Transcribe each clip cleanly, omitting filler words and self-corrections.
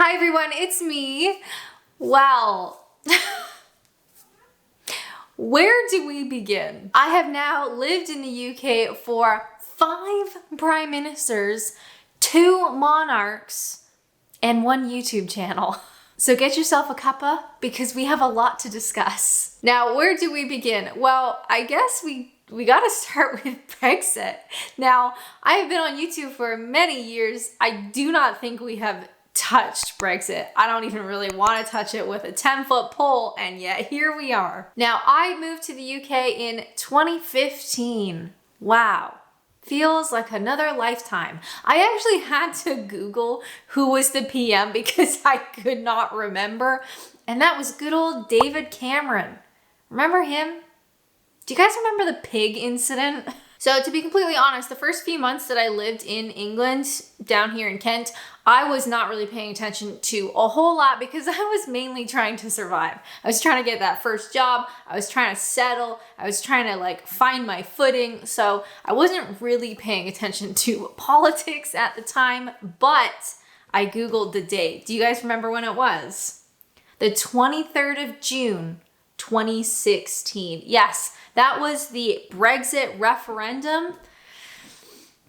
Hi everyone, it's me. Well, where do we begin? I have now lived in the UK for 5 prime ministers, 2 monarchs, and 1 YouTube channel. So get yourself a cuppa because we have a lot to discuss. Now, where do we begin? Well, I guess we gotta start with Brexit. Now, I have been on YouTube for many years. I do not think we have touched Brexit. I don't even really want to touch it with a 10-foot pole, and yet here we are. Now, I moved to the UK in 2015. Wow. Feels like another lifetime. I actually had to Google who was the PM because I could not remember, and that was good old David Cameron. Remember him? Do you guys remember the pig incident? So to be completely honest, the first few months that I lived in England, down here in Kent, I was not really paying attention to a whole lot because I was mainly trying to survive. I was trying to get that first job. I was trying to settle. I was trying to find my footing. So I wasn't really paying attention to politics at the time, but I Googled the date. Do you guys remember when it was? The 23rd of June, 2016. Yes, that was the Brexit referendum.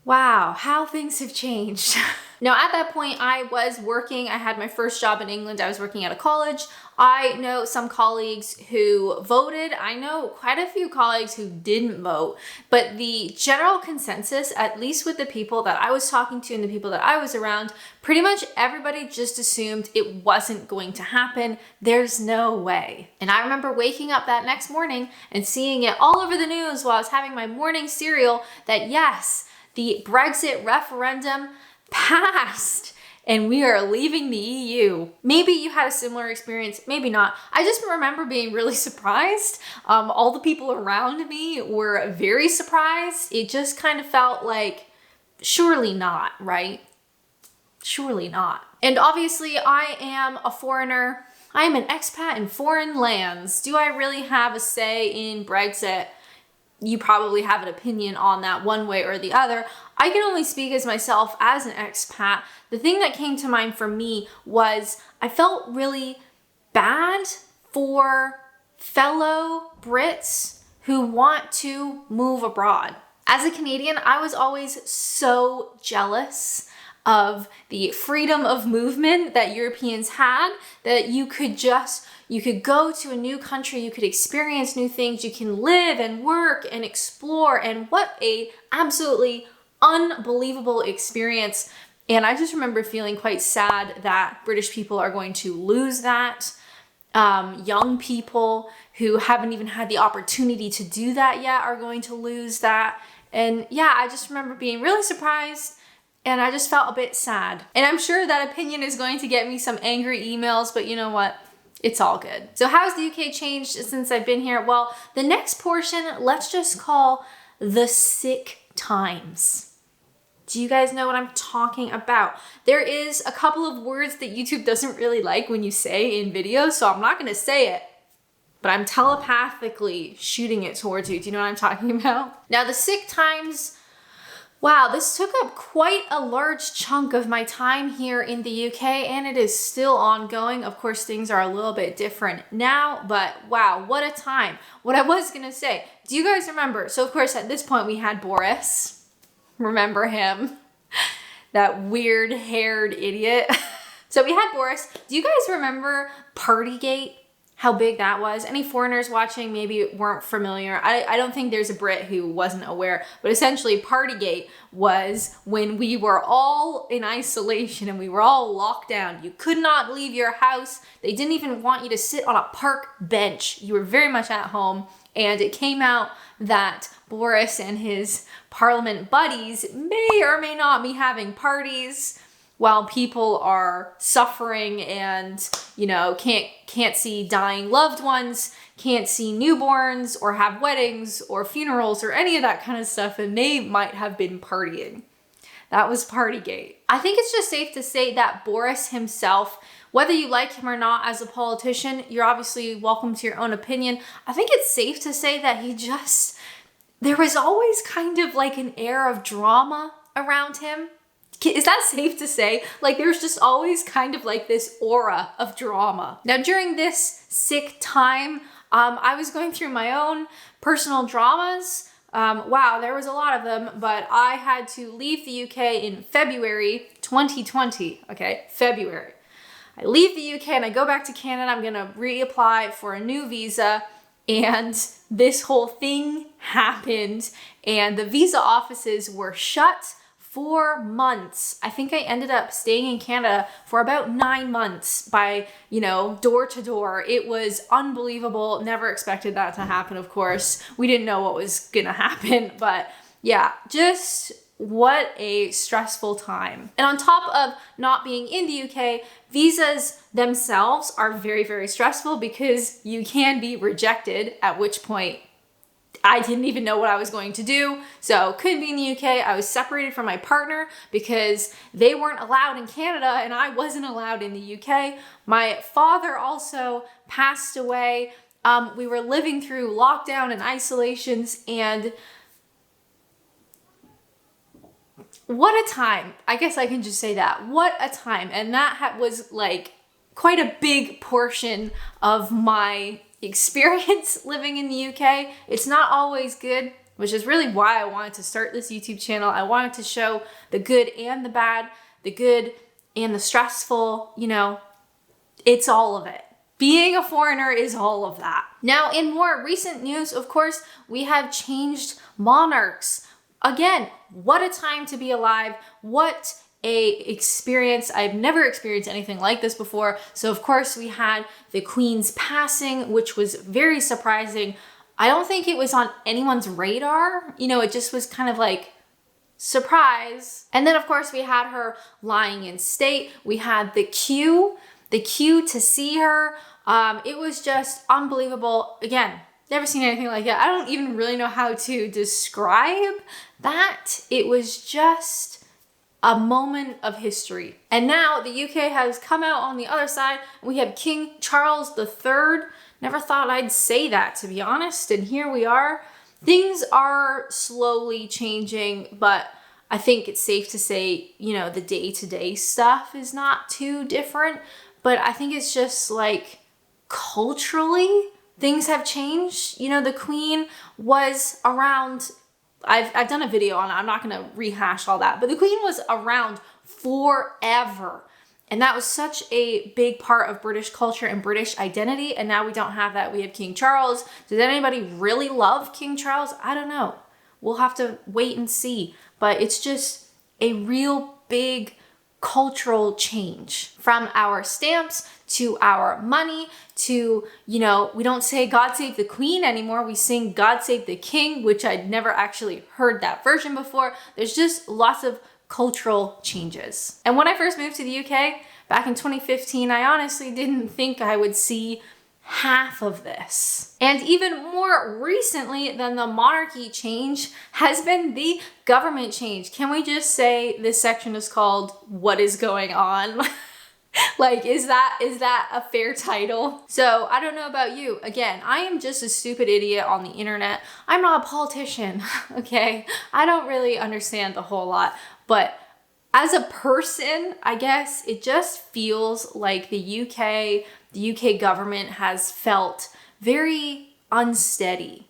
Wow, how things have changed. Now, at that point, I was working. I had my first job in England. I was working at a college. I know some colleagues who voted. I know quite a few colleagues who didn't vote. But the general consensus, at least with the people that I was talking to and the people that I was around, pretty much everybody just assumed it wasn't going to happen. There's no way. And I remember waking up that next morning and seeing it all over the news while I was having my morning cereal that yes, the Brexit referendum passed and we are leaving the EU. Maybe you had a similar experience, maybe not. I just remember being really surprised. All the people around me were very surprised. It just kind of felt like, surely not, right? Surely not. And obviously I am a foreigner. I am an expat in foreign lands. Do I really have a say in Brexit? You probably have an opinion on that one way or the other. I can only speak as myself as an expat. The thing that came to mind for me was I felt really bad for fellow Brits who want to move abroad. As a Canadian, I was always so jealous of the freedom of movement that Europeans had, that you could go to a new country, you could experience new things, you can live and work and explore, and what a absolutely unbelievable experience. And I just remember feeling quite sad that British people are going to lose that. Young people who haven't even had the opportunity to do that yet are going to lose that. And yeah, I just remember being really surprised. And I just felt a bit sad. And I'm sure that opinion is going to get me some angry emails, but you know what? It's all good. So how has the UK changed since I've been here? Well, the next portion, let's just call the sick times. Do you guys know what I'm talking about? There is a couple of words that YouTube doesn't really like when you say in videos, so I'm not gonna say it, but I'm telepathically shooting it towards you. Do you know what I'm talking about? Now, the sick times, wow, this took up quite a large chunk of my time here in the UK, and it is still ongoing. Of course, things are a little bit different now, but wow, what a time. What I was gonna say, do you guys remember? So of course, at this point we had Boris. Remember him? That weird haired idiot. So we had Boris. Do you guys remember Partygate? How big that was? Any foreigners watching maybe weren't familiar. I don't think there's a Brit who wasn't aware, but essentially Partygate was when we were all in isolation and we were all locked down. You could not leave your house. They didn't even want you to sit on a park bench. You were very much at home, and it came out that Boris and his parliament buddies may or may not be having parties while people are suffering and, you know, can't see dying loved ones, can't see newborns or have weddings or funerals or any of that kind of stuff, and they might have been partying. That was Partygate. I think it's just safe to say that Boris himself, whether you like him or not as a politician, you're obviously welcome to your own opinion. I think it's safe to say that there was always kind of like an air of drama around him. Is that safe to say? Like, there's just always kind of like this aura of drama. Now, during this sick time, I was going through my own personal dramas. Wow, there was a lot of them, but I had to leave the UK in February 2020, okay, February. I leave the UK and I go back to Canada. I'm gonna reapply for a new visa, and this whole thing happened, and the visa offices were shut for months. I think I ended up staying in Canada for about 9 months by, door to door. It was unbelievable. Never expected that to happen, of course. We didn't know what was gonna happen, but yeah, just what a stressful time. And on top of not being in the UK, visas themselves are very, very stressful because you can be rejected, at which point I didn't even know what I was going to do. So couldn't be in the UK. I was separated from my partner because they weren't allowed in Canada and I wasn't allowed in the UK. My father also passed away. We were living through lockdown and isolations, and what a time. I guess I can just say that. What a time. And that was like quite a big portion of my experience living in the UK. It's not always good, which is really why I wanted to start this YouTube channel. I wanted to show the good and the bad, the good and the stressful, it's all of it. Being a foreigner is all of that. Now, in more recent news, of course, we have changed monarchs. Again, what a time to be alive. What a experience. I've never experienced anything like this before. So of course we had the Queen's passing, which was very surprising. I don't think it was on anyone's radar. It just was kind of like, surprise. And then of course we had her lying in state. We had the queue to see her. It was just unbelievable. Again, never seen anything like that. I don't even really know how to describe that. It was just a moment of history. And now the UK has come out on the other side. We have King Charles III. Never thought I'd say that, to be honest, and here we are. Things are slowly changing, but I think it's safe to say, the day-to-day stuff is not too different, but I think it's just like culturally, things have changed. The Queen was around, I've done a video on it, I'm not gonna rehash all that, but the Queen was around forever. And that was such a big part of British culture and British identity, and now we don't have that. We have King Charles. Does anybody really love King Charles? I don't know. We'll have to wait and see. But it's just a real big cultural change, from our stamps to our money to, we don't say God Save the Queen anymore. We sing God Save the King, which I'd never actually heard that version before. There's just lots of cultural changes. And when I first moved to the UK back in 2015, I honestly didn't think I would see half of this. And even more recently than the monarchy change has been the government change. Can we just say this section is called What is Going On? Like, is that a fair title? So I don't know about you. Again, I am just a stupid idiot on the internet. I'm not a politician, okay? I don't really understand the whole lot, but as a person, I guess it just feels like the UK government has felt very unsteady.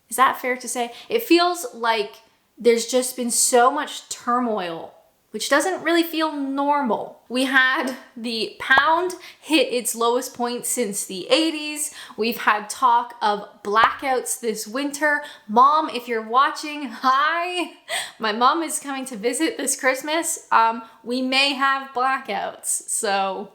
Is that fair to say? It feels like there's just been so much turmoil, which doesn't really feel normal. We had the pound hit its lowest point since the 80s. We've had talk of blackouts this winter. Mom, if you're watching, hi. My mom is coming to visit this Christmas. We may have blackouts, so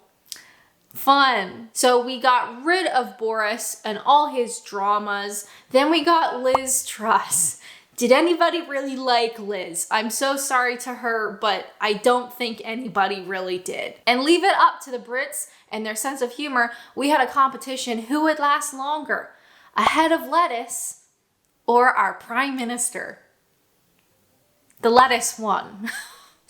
fun. So we got rid of Boris and all his dramas. Then we got Liz Truss. Did anybody really like Liz? I'm so sorry to her, but I don't think anybody really did. And leave it up to the Brits and their sense of humor. We had a competition who would last longer, a head of lettuce or our prime minister. The lettuce won.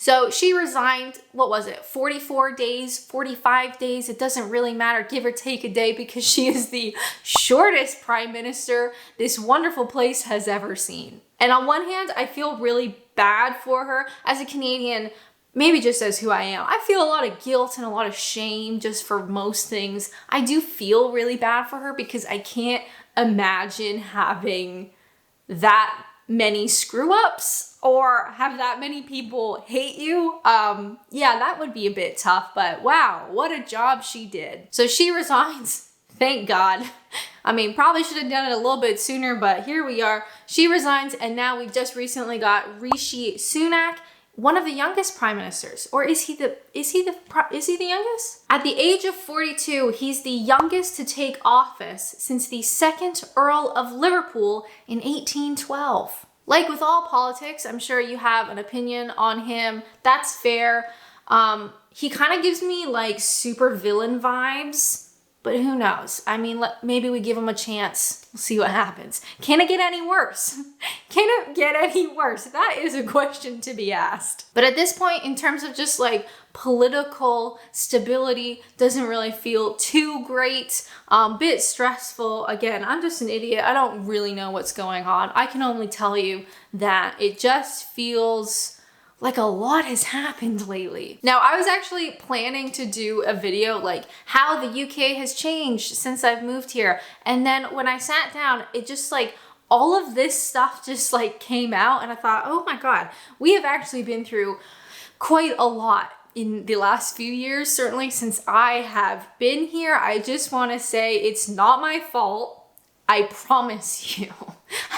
So she resigned, what was it, 44 days, 45 days? It doesn't really matter, give or take a day, because she is the shortest prime minister this wonderful place has ever seen. And on one hand, I feel really bad for her. As a Canadian, maybe just as who I am. I feel a lot of guilt and a lot of shame just for most things. I do feel really bad for her because I can't imagine having that many screw ups or have that many people hate you. Yeah, that would be a bit tough, but wow, what a job she did. So she resigns, thank God. I mean, probably should have done it a little bit sooner, but here we are. She resigns, and now we just recently got Rishi Sunak, one of the youngest prime ministers. Or is he the youngest? At the age of 42, he's the youngest to take office since the second Earl of Liverpool in 1812. Like with all politics, I'm sure you have an opinion on him. That's fair. He kind of gives me like super villain vibes. But who knows? I mean, maybe we give him a chance. We'll see what happens. Can it get any worse? Can it get any worse? That is a question to be asked. But at this point, in terms of just like political stability, doesn't really feel too great. Bit stressful. Again, I'm just an idiot. I don't really know what's going on. I can only tell you that it just feels like a lot has happened lately. Now, I was actually planning to do a video like how the UK has changed since I've moved here. And then when I sat down, it just like, all of this stuff just like came out and I thought, oh my God, we have actually been through quite a lot in the last few years, certainly since I have been here. I just wanna say it's not my fault. I promise you,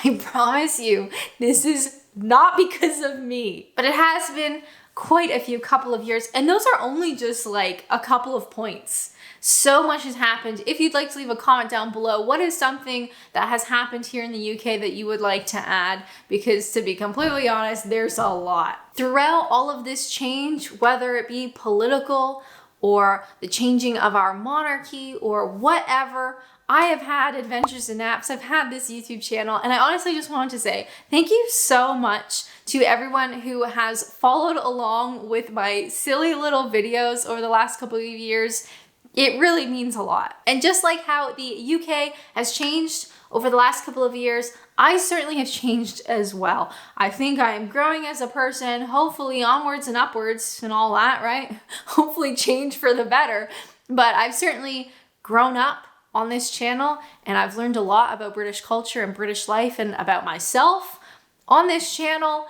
I promise you, this is not because of me, but it has been quite a couple of years, and those are only just like a couple of points. So much has happened. If you'd like to leave a comment down below, what is something that has happened here in the UK that you would like to add? Because to be completely honest, there's a lot. Throughout all of this change, whether it be political or the changing of our monarchy or whatever, I have had adventures and naps. I've had this YouTube channel, and I honestly just wanted to say thank you so much to everyone who has followed along with my silly little videos over the last couple of years. It really means a lot. And just like how the UK has changed over the last couple of years, I certainly have changed as well. I think I am growing as a person, hopefully onwards and upwards and all that, right? Hopefully change for the better. But I've certainly grown up on this channel, and I've learned a lot about British culture and British life and about myself on this channel,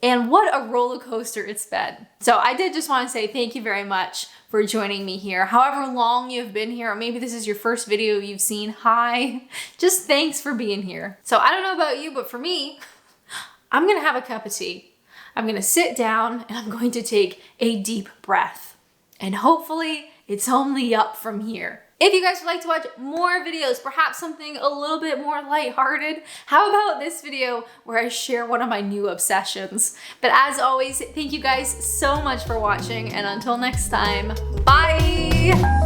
and what a roller coaster it's been. So I did just want to say thank you very much for joining me here. However long you've been here, or maybe this is your first video you've seen, hi. Just thanks for being here. So I don't know about you, but for me, I'm gonna have a cup of tea. I'm gonna sit down and I'm going to take a deep breath. And hopefully it's only up from here. If you guys would like to watch more videos, perhaps something a little bit more lighthearted, how about this video where I share one of my new obsessions? But as always, thank you guys so much for watching, and until next time, bye!